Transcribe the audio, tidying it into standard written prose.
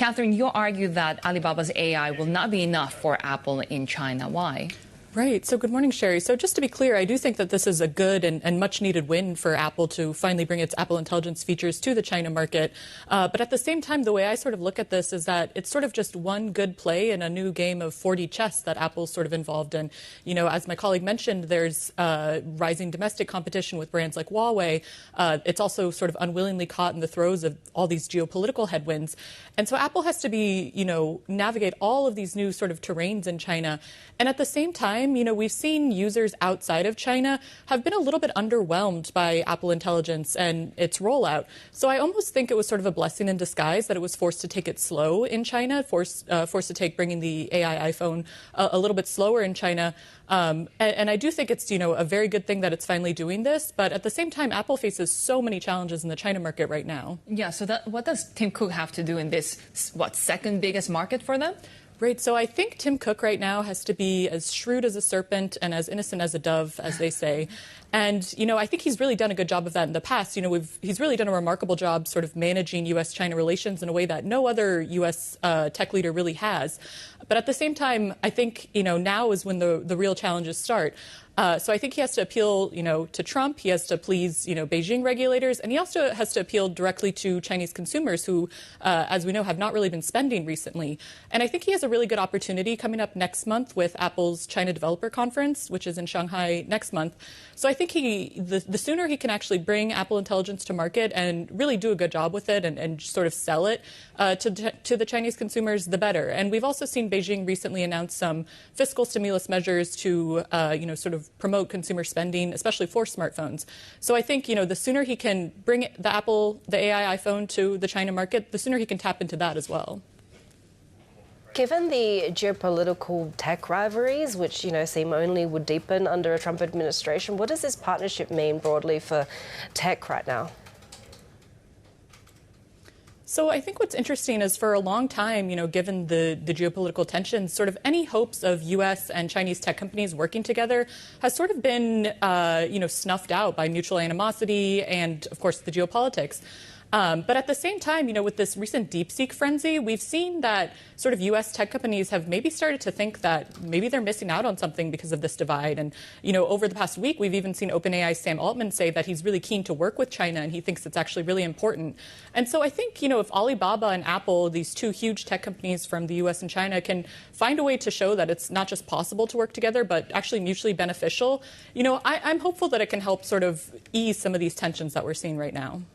Catherine, you argue that Alibaba's AI will not be enough for Apple in China. Why? Right. So good morning, Shery. So just to be clear, I do think that this is a good and much needed win for Apple to finally bring its Apple Intelligence features to the China market. But at the same time, the way I sort of look at this is that it's sort of just one good play in a new game of 4D chess that Apple's sort of involved in. You know, as my colleague mentioned, there's rising domestic competition with brands like Huawei. It's also sort of unwillingly caught in the throes of all these geopolitical headwinds. And so Apple has to be, navigate all of these new sort of terrains in China. And at the same time, we've seen users outside of China have been a little bit underwhelmed by Apple Intelligence and its rollout. So I almost think it was sort of a blessing in disguise that it was forced to take it slow in China, forced to take bringing the AI iPhone a little bit slower in China. And I do think it's, a very good thing that it's finally doing this. But at the same time, Apple faces so many challenges in the China market right now. Yeah, so what does Tim Cook have to do in this, second biggest market for them? Right. So I think Tim Cook right now has to be as shrewd as a serpent and as innocent as a dove, as they say. And, I think he's really done a good job of that in the past. He's really done a remarkable job sort of managing U.S.-China relations in a way that no other U.S. Tech leader really has. But at the same time, I think, now is when the real challenges start. So I think he has to appeal, to Trump. He has to please, Beijing regulators. And he also has to appeal directly to Chinese consumers who, as we know, have not really been spending recently. And I think he has a really good opportunity coming up next month with Apple's China Developer Conference, which is in Shanghai next month. So I think the sooner he can actually bring Apple Intelligence to market and really do a good job with it and sort of sell it to the Chinese consumers, the better. And we've also seen Beijing recently announce some fiscal stimulus measures to, sort of promote consumer spending, especially for smartphones. So I think, the sooner he can bring the AI iPhone to the China market, the sooner he can tap into that as well. Given the geopolitical tech rivalries, which, seem only would deepen under a Trump administration, what does this partnership mean broadly for tech right now? So I think what's interesting is for a long time, given the geopolitical tensions, sort of any hopes of U.S. and Chinese tech companies working together has sort of been, snuffed out by mutual animosity and, of course, the geopolitics. But at the same time, with this recent DeepSeek frenzy, we've seen that sort of U.S. tech companies have maybe started to think that maybe they're missing out on something because of this divide. And, over the past week, we've even seen OpenAI's Sam Altman say that he's really keen to work with China and he thinks it's actually really important. And so I think, if Alibaba and Apple, these two huge tech companies from the U.S. and China, can find a way to show that it's not just possible to work together, but actually mutually beneficial, I'm hopeful that it can help sort of ease some of these tensions that we're seeing right now.